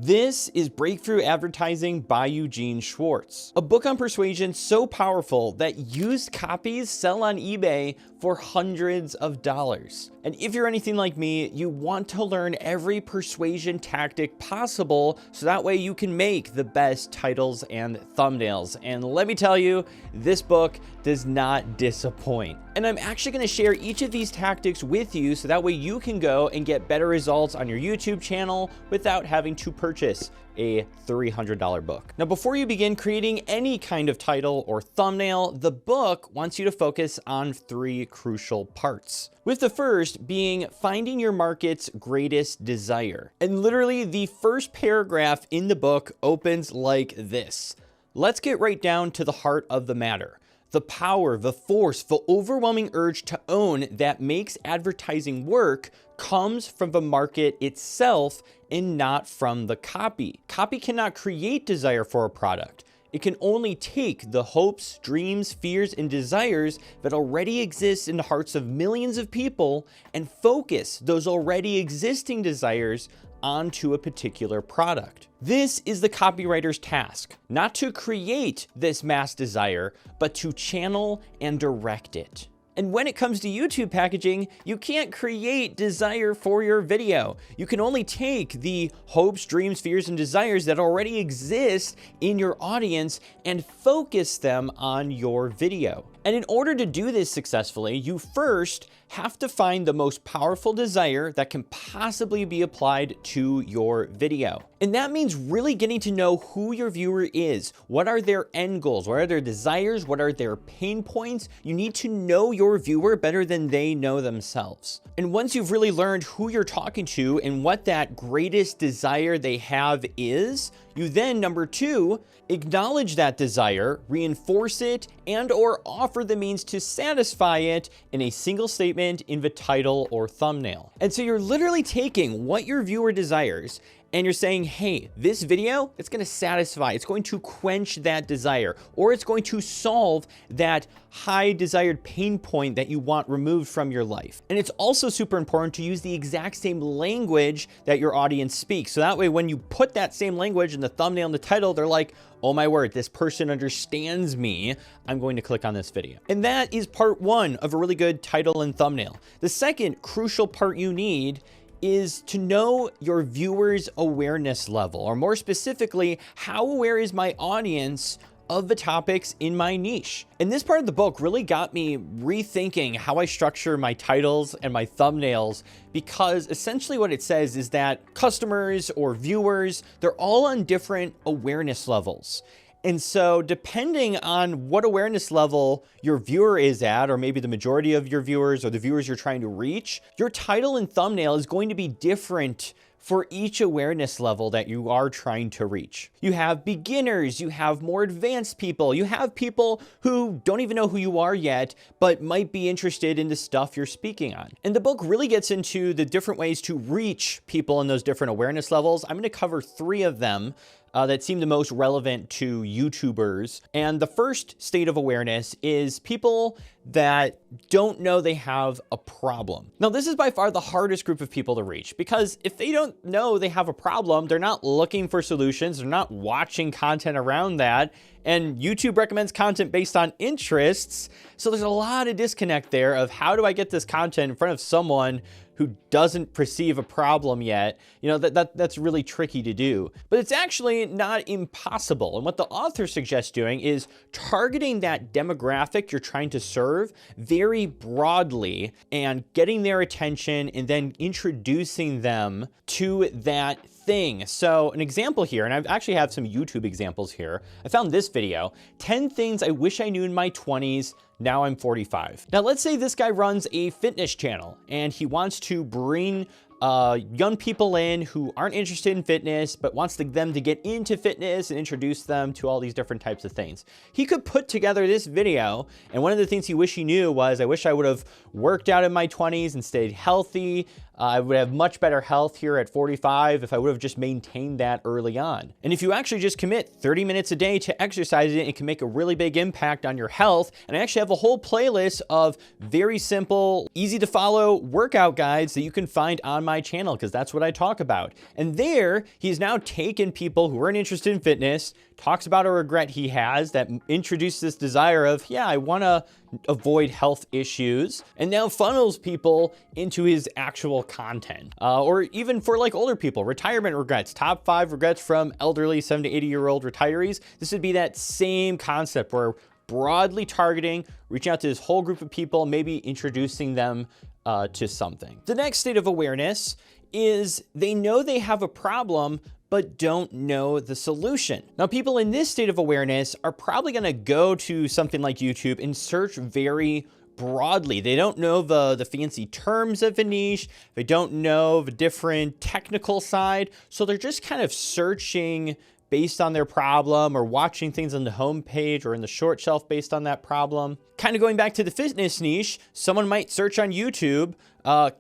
This is Breakthrough Advertising by Eugene Schwartz, a book on persuasion so powerful that used copies sell on eBay for hundreds of dollars. And if you're anything like me, you want to learn every persuasion tactic possible so that way you can make the best titles and thumbnails. And let me tell you, this book does not disappoint. And I'm actually going to share each of these tactics with you so that way you can go and get better results on your YouTube channel without having to purchase a $300 book. Now, before you begin creating any kind of title or thumbnail, the book wants you to focus on three crucial parts, with the first being finding your market's greatest desire. And literally the first paragraph in the book opens like this. Let's get right down to the heart of the matter. The power, the force, the overwhelming urge to own that makes advertising work comes from the market itself and not from the copy. Copy cannot create desire for a product. It can only take the hopes, dreams, fears, and desires that already exist in the hearts of millions of people and focus those already existing desires onto a particular product. This is the copywriter's task, not to create this mass desire, but to channel and direct it. And when it comes to YouTube packaging, you can't create desire for your video. You can only take the hopes, dreams, fears, and desires that already exist in your audience and focus them on your video. And in order to do this successfully, you first have to find the most powerful desire that can possibly be applied to your video. And that means really getting to know who your viewer is. What are their end goals? What are their desires? What are their pain points? You need to know your viewer better than they know themselves. And once you've really learned who you're talking to and what that greatest desire they have is, you then, number two, acknowledge that desire, reinforce it, and or offer the means to satisfy it in a single statement in the title or thumbnail. And so you're literally taking what your viewer desires and you're saying, hey, this video, it's gonna satisfy, it's going to quench that desire, or it's going to solve that high desired pain point that you want removed from your life. And it's also super important to use the exact same language that your audience speaks. So that way, when you put that same language in the thumbnail and the title, they're like, oh my word, this person understands me. I'm going to click on this video. And that is part one of a really good title and thumbnail. The second crucial part you need is to know your viewer's awareness level, or more specifically, how aware is my audience of the topics in my niche. And this part of the book really got me rethinking how I structure my titles and my thumbnails, because essentially what it says is that customers or viewers, they're all on different awareness levels. And so depending on what awareness level your viewer is at, or maybe the majority of your viewers or the viewers you're trying to reach, your title and thumbnail is going to be different for each awareness level that you are trying to reach. You have beginners, you have more advanced people, you have people who don't even know who you are yet, but might be interested in the stuff you're speaking on. And the book really gets into the different ways to reach people in those different awareness levels. I'm going to cover three of them that seem the most relevant to YouTubers. And the first state of awareness is people that don't know they have a problem. Now, this is by far the hardest group of people to reach, because if they don't know they have a problem, they're not looking for solutions, they're not watching content around that, and YouTube recommends content based on interests. So there's a lot of disconnect there of how do I get this content in front of someone who doesn't perceive a problem yet. You know, that's really tricky to do, but it's actually not impossible. And what the author suggests doing is targeting that demographic you're trying to serve very broadly and getting their attention and then introducing them to that thing. So an example here, and I actually have some YouTube examples here. I found this video, 10 things I wish I knew in my 20s. Now I'm 45. Now let's say this guy runs a fitness channel and he wants to bring young people in who aren't interested in fitness, but wants them to get into fitness and introduce them to all these different types of things. He could put together this video, and one of the things he wish he knew was, I wish I would have worked out in my 20s and stayed healthy. I would have much better health here at 45 if I would have just maintained that early on. And if you actually just commit 30 minutes a day to exercising, it can make a really big impact on your health. And I actually have a whole playlist of very simple, easy to follow workout guides that you can find on my channel, because that's what I talk about. And there, he's now taken people who aren't interested in fitness, talks about a regret he has that introduced this desire of, yeah, I want to avoid health issues, and now funnels people into his actual content. Or even for like older people, retirement regrets, top 5 regrets from elderly 70 to 80-year-old retirees. This would be that same concept where broadly targeting, reaching out to this whole group of people, maybe introducing them to something. The next state of awareness is they know they have a problem, but don't know the solution. Now, people in this state of awareness are probably gonna go to something like YouTube and search very broadly. They don't know the fancy terms of a niche. They don't know the different technical side. So they're just kind of searching based on their problem, or watching things on the homepage or in the short shelf based on that problem. Kind of going back to the fitness niche, someone might search on YouTube,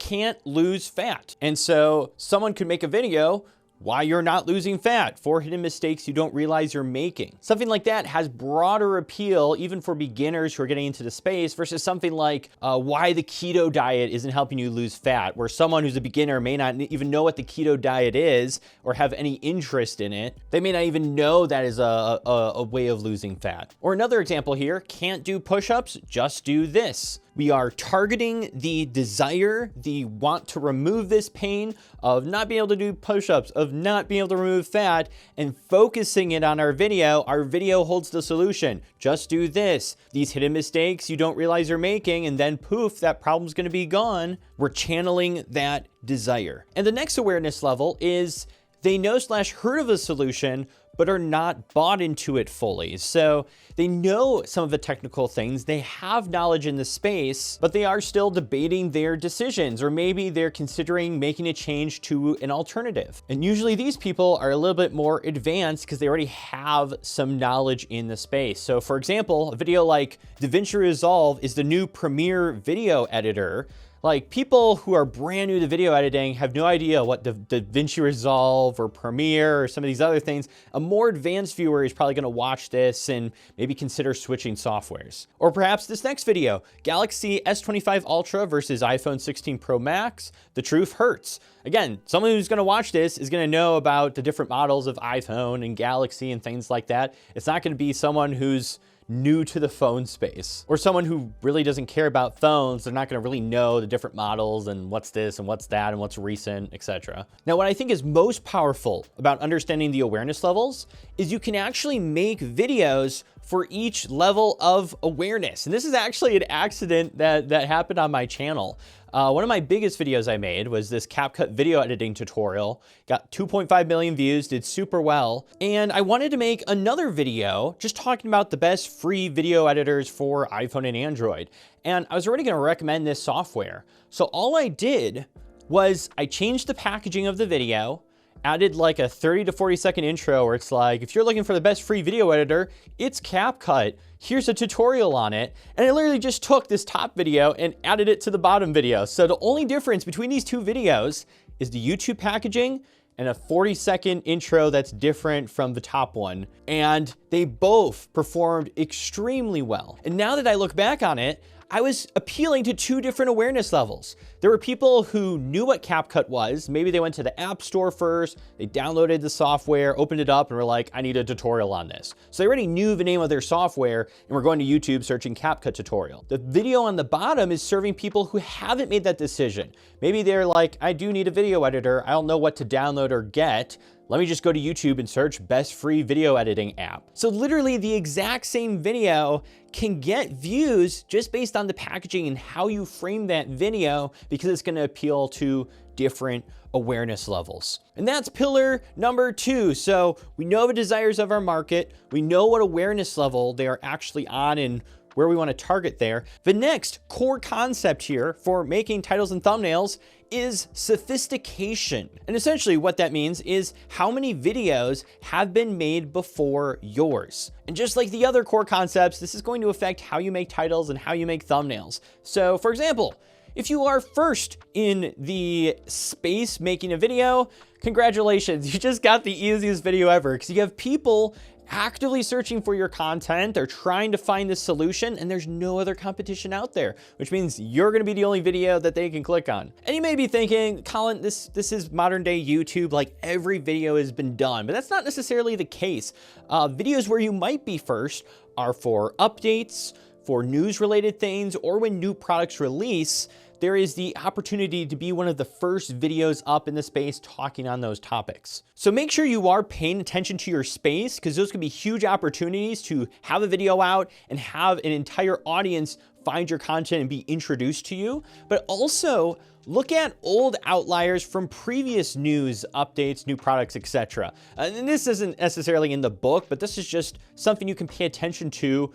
can't lose fat. And so someone could make a video, why you're not losing fat, 4 hidden mistakes you don't realize you're making. Something like that has broader appeal, even for beginners who are getting into the space, versus something like why the keto diet isn't helping you lose fat, where someone who's a beginner may not even know what the keto diet is or have any interest in it. They may not even know that is a way of losing fat. Or another example here, can't do push-ups, just do this. We are targeting the desire, the want to remove this pain of not being able to do push-ups, of not being able to remove fat, and focusing it on our video. Our video holds the solution. Just do this. These hidden mistakes you don't realize you're making, and then poof, that problem's gonna be gone. We're channeling that desire. And the next awareness level is they know/heard of a solution, but are not bought into it fully. So they know some of the technical things, they have knowledge in the space, but they are still debating their decisions, or maybe they're considering making a change to an alternative. And usually these people are a little bit more advanced because they already have some knowledge in the space. So for example, a video like DaVinci Resolve is the new premier video editor. Like, people who are brand new to video editing have no idea what DaVinci Resolve or Premiere or some of these other things. A more advanced viewer is probably gonna watch this and maybe consider switching softwares. Or perhaps this next video, Galaxy S25 Ultra versus iPhone 16 Pro Max, the truth hurts. Again, someone who's gonna watch this is gonna know about the different models of iPhone and Galaxy and things like that. It's not gonna be someone who's new to the phone space, or someone who really doesn't care about phones. They're not going to really know the different models and what's this and what's that and what's recent, etc. Now, what I think is most powerful about understanding the awareness levels is you can actually make videos for each level of awareness. And this is actually an accident that happened on my channel. One of my biggest videos I made was this CapCut video editing tutorial. Got 2.5 million views, did super well. And I wanted to make another video just talking about the best free video editors for iPhone and Android. And I was already gonna recommend this software. So all I did was I changed the packaging of the video, added like a 30 to 40 second intro where it's like, if you're looking for the best free video editor, it's CapCut. Here's a tutorial on it. And I literally just took this top video and added it to the bottom video. So the only difference between these two videos is the YouTube packaging and a 40-second intro that's different from the top one. And they both performed extremely well. And now that I look back on it, I was appealing to 2 different awareness levels. There were people who knew what CapCut was. Maybe they went to the App Store first, they downloaded the software, opened it up, and were like, I need a tutorial on this. So they already knew the name of their software and were going to YouTube searching CapCut tutorial. The video on the bottom is serving people who haven't made that decision. Maybe they're like, I do need a video editor. I don't know what to download or get. Let me just go to YouTube and search best free video editing app. So literally the exact same video can get views just based on the packaging and how you frame that video, because it's gonna appeal to different awareness levels. And that's pillar number 2. So we know the desires of our market. We know what awareness level they are actually on and where we want to target there. The next core concept here for making titles and thumbnails is sophistication. And essentially what that means is how many videos have been made before yours. And just like the other core concepts, this is going to affect how you make titles and how you make thumbnails. So for example, If you are first in the space making a video, congratulations, you just got the easiest video ever, because you have people actively searching for your content. They're trying to find this solution, and there's no other competition out there, which means you're going to be the only video that they can click on. And you may be thinking, Colin, this is modern day YouTube, like every video has been done, but that's not necessarily the case. Videos where you might be first are for updates, for news related things, or when new products release, there is the opportunity to be one of the first videos up in the space talking on those topics. So make sure you are paying attention to your space, because those can be huge opportunities to have a video out and have an entire audience find your content and be introduced to you. But also look at old outliers from previous news, updates, new products, etc. And this isn't necessarily in the book, but this is just something you can pay attention to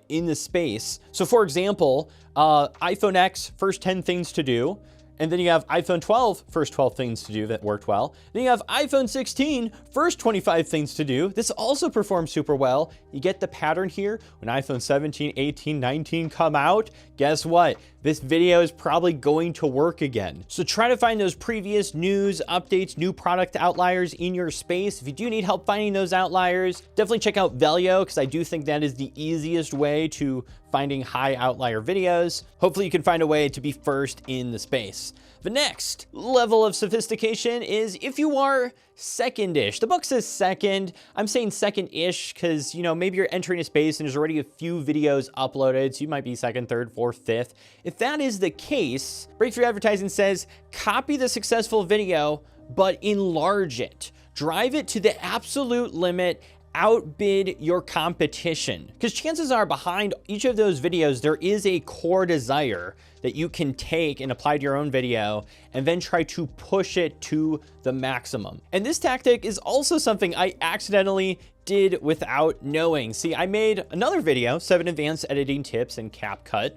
in the space. So for example, iPhone X, first 10 things to do. And then you have iPhone 12, first 12 things to do that worked well. Then you have iPhone 16, first 25 things to do. This also performed super well. You get the pattern here. When iPhone 17, 18, 19 come out, guess what? This video is probably going to work again. So try to find those previous news, updates, new product outliers in your space. If you do need help finding those outliers, definitely check out Velio, because I do think that is the easiest way to finding high outlier videos. Hopefully you can find a way to be first in the space. The next level of sophistication is if you are second-ish. The book says second. I'm saying second-ish because, you know, maybe you're entering a space and there's already a few videos uploaded, so you might be second, third, fourth, fifth. If that is the case, Breakthrough Advertising says, copy the successful video, but enlarge it. Drive it to the absolute limit. Outbid your competition, because chances are behind each of those videos there is a core desire that you can take and apply to your own video and then try to push it to the maximum. And this tactic is also something I accidentally did without knowing. See, I made another video, 7 advanced editing tips in CapCut.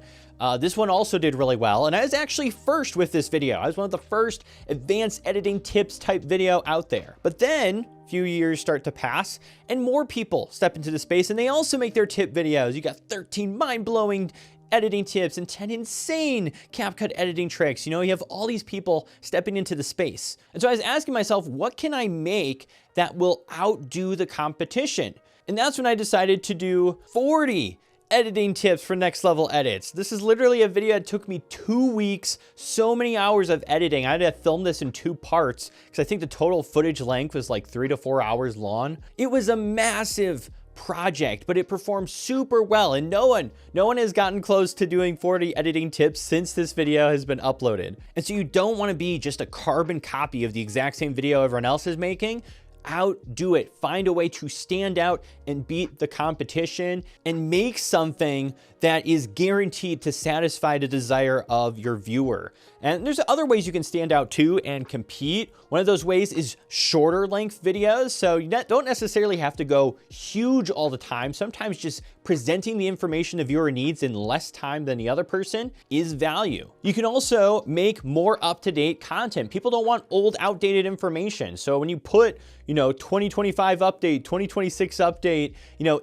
This one also did really well, and I was actually first with this video. I was one of the first advanced editing tips type video out there. But then a few years start to pass and more people step into the space and they also make their tip videos. You got 13 mind-blowing editing tips and 10 insane CapCut editing tricks. You know, you have all these people stepping into the space. And so I was asking myself, what can I make that will outdo the competition? And that's when I decided to do 40 editing tips for next level edits. This is literally a video that took me 2 weeks, so many hours of editing. I had to film this in 2 parts because I think the total footage length was like 3 to 4 hours long. It was a massive project, but it performed super well, and no one has gotten close to doing 40 editing tips since this video has been uploaded. And so you don't want to be just a carbon copy of the exact same video everyone else is making. Outdo it. Find a way to stand out and beat the competition and make something that is guaranteed to satisfy the desire of your viewer. And there's other ways you can stand out too and compete. One of those ways is shorter length videos. So you don't necessarily have to go huge all the time. Sometimes just presenting the information the viewer needs in less time than the other person is value. You can also make more up-to-date content. People don't want old, outdated information. So when you put, 2025 update, 2026 update,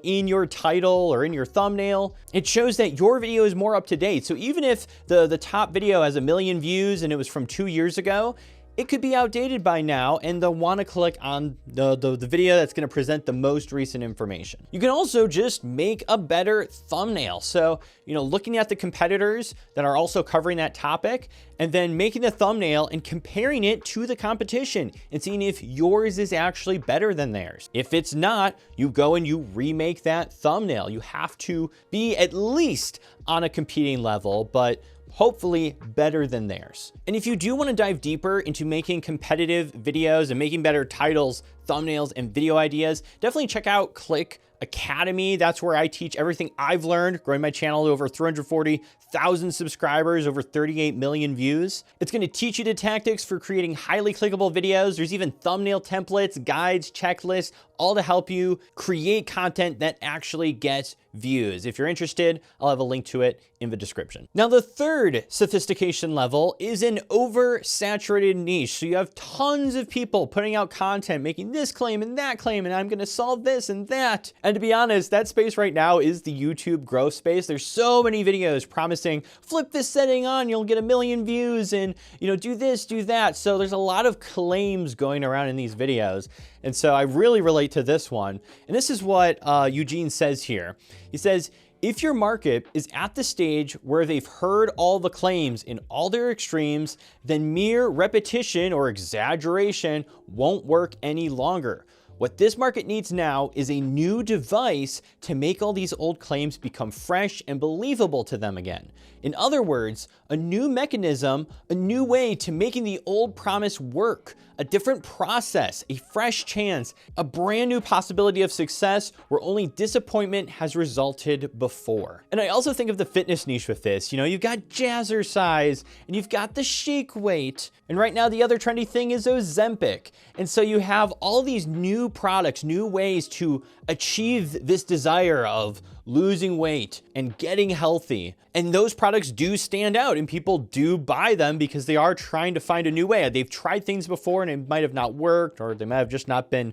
in your title or in your thumbnail, it shows that your video is more up to date. So even if the top video has 1 million views and it was from 2 years ago, it could be outdated by now, and they'll want to click on the video that's going to present the most recent information. You can also just make a better thumbnail. So, looking at the competitors that are also covering that topic, and then making the thumbnail and comparing it to the competition and seeing if yours is actually better than theirs. If it's not, you go and you remake that thumbnail. You have to be at least on a competing level, but hopefully better than theirs. And if you do want to dive deeper into making competitive videos and making better titles, thumbnails, and video ideas, definitely check out Click Academy. That's where I teach everything I've learned, growing my channel to over 340,000 subscribers, over 38 million views. It's going to teach you the tactics for creating highly clickable videos. There's even thumbnail templates, guides, checklists, all to help you create content that actually gets views. If you're interested, I'll have a link to it in the description. Now, the third sophistication level is an oversaturated niche. So you have tons of people putting out content, making this claim and that claim, and I'm gonna solve this and that. And to be honest, that space right now is the YouTube growth space. There's so many videos promising, flip this setting on, you'll get 1 million views, and do this, do that. So there's a lot of claims going around in these videos. And so I really relate to this one. And this is what Eugene says here. He says, if your market is at the stage where they've heard all the claims in all their extremes, then mere repetition or exaggeration won't work any longer. What this market needs now is a new device to make all these old claims become fresh and believable to them again. In other words, a new mechanism, a new way to making the old promise work, a different process, a fresh chance, a brand new possibility of success where only disappointment has resulted before. And I also think of the fitness niche with this. You've got jazzercise and you've got the shake weight. And right now the other trendy thing is Ozempic. And so you have all these new products, new ways to achieve this desire of losing weight and getting healthy. And those products do stand out and people do buy them because they are trying to find a new way. They've tried things before and it might have not worked, or they might have just not been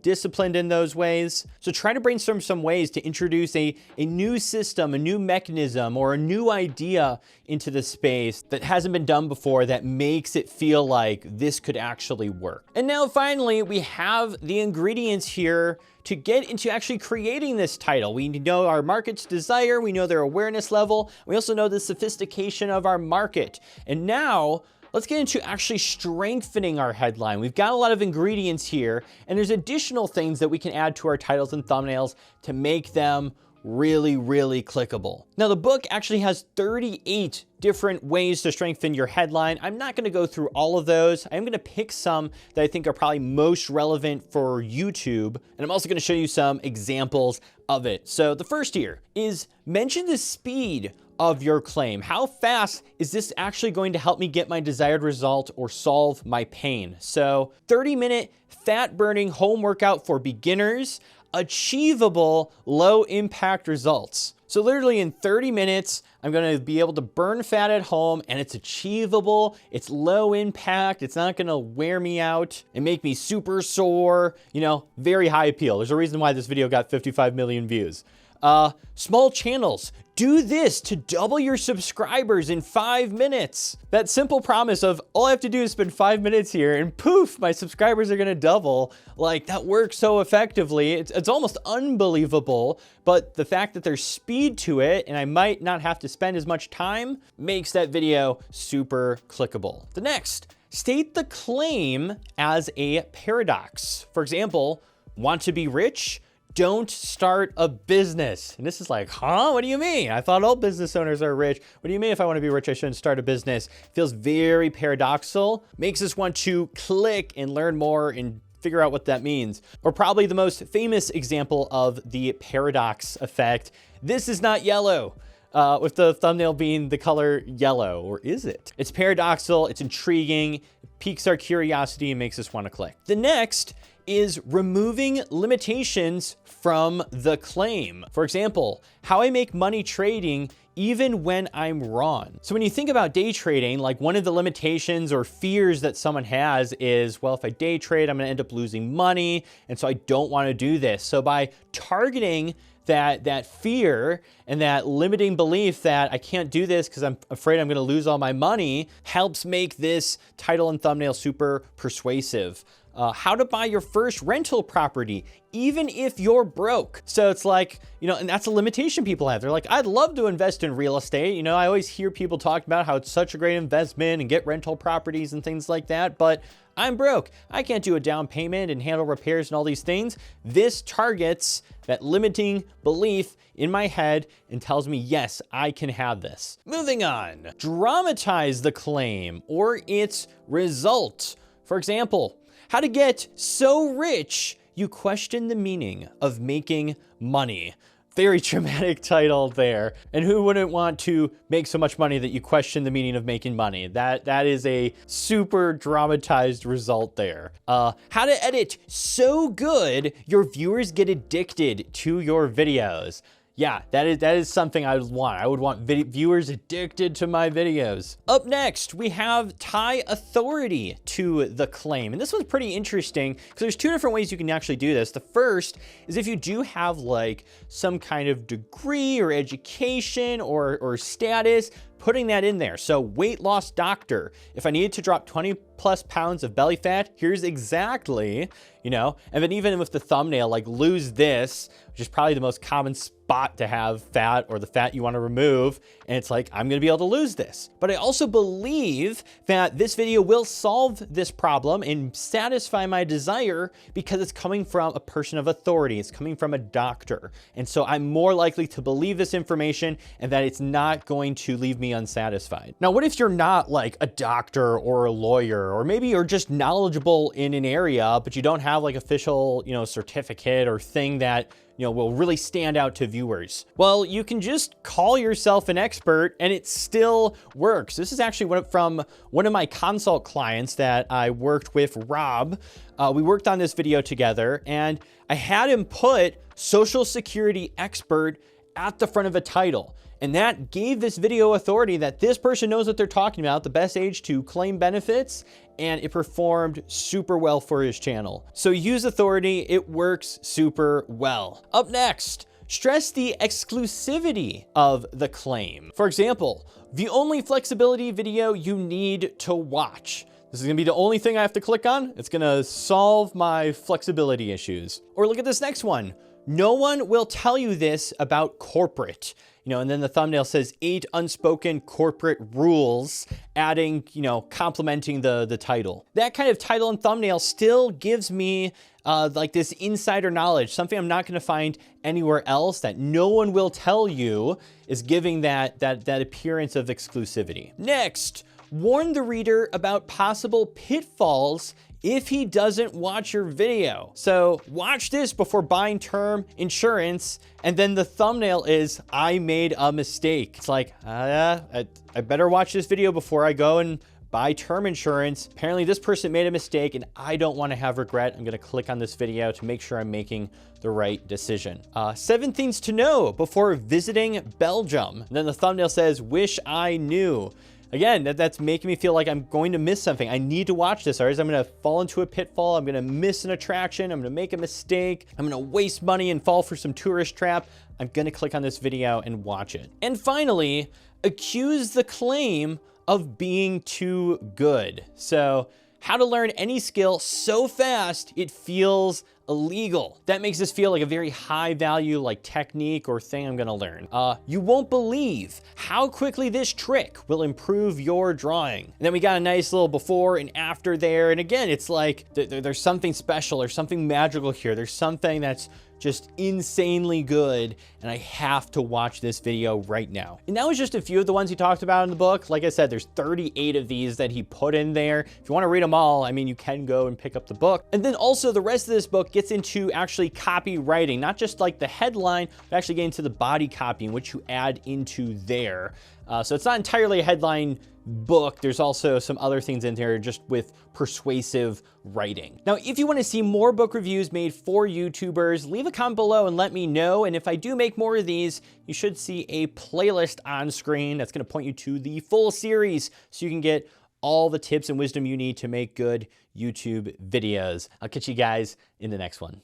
disciplined in those ways. So try to brainstorm some ways to introduce a new system, a new mechanism, or a new idea into the space that hasn't been done before that makes it feel like this could actually work. And now finally, we have the ingredients here to get into actually creating this title. We know our market's desire, we know their awareness level, we also know the sophistication of our market. And now, let's get into actually strengthening our headline. We've got a lot of ingredients here, and there's additional things that we can add to our titles and thumbnails to make them really, really clickable. Now, the book actually has 38 different ways to strengthen your headline. I'm not gonna go through all of those. I'm gonna pick some that I think are probably most relevant for YouTube, and I'm also gonna show you some examples of it. So the first here is mention the speed of your claim. How fast is this actually going to help me get my desired result or solve my pain? So 30-minute fat-burning home workout for beginners, achievable low impact results. So literally in 30 minutes, I'm gonna be able to burn fat at home, and it's achievable, it's low impact, it's not gonna wear me out and make me super sore, very high appeal. There's a reason why this video got 55 million views. Small channels, do this to double your subscribers in 5 minutes. That simple promise of all I have to do is spend 5 minutes here and poof, my subscribers are gonna double. Like, that works so effectively. It's almost unbelievable, but the fact that there's speed to it and I might not have to spend as much time makes that video super clickable. The next, state the claim as a paradox. For example, want to be rich? Don't start a business. And this is like, huh? What do you mean? I thought all business owners are rich. What do you mean if I want to be rich, I shouldn't start a business? Feels very paradoxical. Makes us want to click and learn more and figure out what that means. Or probably the most famous example of the paradox effect. This is not yellow. With the thumbnail being the color yellow, or is it? It's paradoxical, it's intriguing, it piques our curiosity and makes us want to click. The next is removing limitations from the claim. For example, how I make money trading even when I'm wrong. So when you think about day trading, like one of the limitations or fears that someone has is, well, if I day trade, I'm gonna end up losing money, and so I don't wanna do this. So by targeting that fear and that limiting belief that I can't do this because I'm afraid I'm gonna lose all my money helps make this title and thumbnail super persuasive. How to buy your first rental property, even if you're broke. So it's like, and that's a limitation people have. They're like, I'd love to invest in real estate. I always hear people talk about how it's such a great investment and get rental properties and things like that, but I'm broke. I can't do a down payment and handle repairs and all these things. This targets that limiting belief in my head and tells me, yes, I can have this. Moving on, dramatize the claim or its result. For example, how to get so rich you question the meaning of making money. Very dramatic title there. And who wouldn't want to make so much money that you question the meaning of making money? That is a super dramatized result there. How to edit so good your viewers get addicted to your videos. Yeah, that is something I would want. I would want viewers addicted to my videos. Up next, we have tie authority to the claim. And this one's pretty interesting because there's two different ways you can actually do this. The first is if you do have like some kind of degree or education or status, putting that in there. So weight loss doctor, if I needed to drop 20 plus pounds of belly fat, here's exactly, you know, and then even with the thumbnail, like lose this, which is probably the most common spot to have fat or the fat you want to remove. And it's like, I'm going to be able to lose this. But I also believe that this video will solve this problem and satisfy my desire because it's coming from a person of authority. It's coming from a doctor. And so I'm more likely to believe this information and that it's not going to leave me unsatisfied. Now, what if you're not like a doctor or a lawyer, or maybe you're just knowledgeable in an area, but you don't have like official, you know, certificate or thing that, you know, will really stand out to viewers? Well, you can just call yourself an expert and it still works. This is actually from one of my consult clients that I worked with, Rob. We worked on this video together and I had him put Social Security expert at the front of a title. And that gave this video authority that this person knows what they're talking about, the best age to claim benefits, and it performed super well for his channel. So use authority, it works super well. Up next, stress the exclusivity of the claim. For example, the only flexibility video you need to watch. This is gonna be the only thing I have to click on. It's gonna solve my flexibility issues. Or look at this next one. No one will tell you this about corporate. You know, and then the thumbnail says 8 unspoken corporate rules, adding, you know, complementing the title. That kind of title and thumbnail still gives me like this insider knowledge, something I'm not gonna find anywhere else, that no one will tell you, is giving that appearance of exclusivity. Next, warn the reader about possible pitfalls if he doesn't watch your video. So watch this before buying term insurance, and then the thumbnail is, I made a mistake. It's like, I better watch this video before I go and buy term insurance. Apparently this person made a mistake and I don't want to have regret. I'm gonna click on this video to make sure I'm making the right decision. 7 things to know before visiting Belgium. And then the thumbnail says, wish I knew. Again, that's making me feel like I'm going to miss something. I need to watch this, or else I'm gonna fall into a pitfall. I'm gonna miss an attraction. I'm gonna make a mistake. I'm gonna waste money and fall for some tourist trap. I'm gonna click on this video and watch it. And finally, accuse the claim of being too good. So, how to learn any skill so fast it feels illegal. That makes this feel like a very high value like technique or thing I'm gonna learn. You won't believe how quickly this trick will improve your drawing. And then we got a nice little before and after there. And again, it's like there's something special or something magical here. There's something that's just insanely good, and I have to watch this video right now. And that was just a few of the ones he talked about in the book. Like I said, there's 38 of these that he put in there. If you want to read them all, I mean, you can go and pick up the book. And then also the rest of this book gets into actually copywriting, not just like the headline, but actually get into the body copy, which you add into there. So it's not entirely a headline book. There's also some other things in there just with persuasive writing. Now, if you want to see more book reviews made for YouTubers, leave a comment below and let me know. And if I do make more of these, you should see a playlist on screen that's going to point you to the full series so you can get all the tips and wisdom you need to make good YouTube videos. I'll catch you guys in the next one.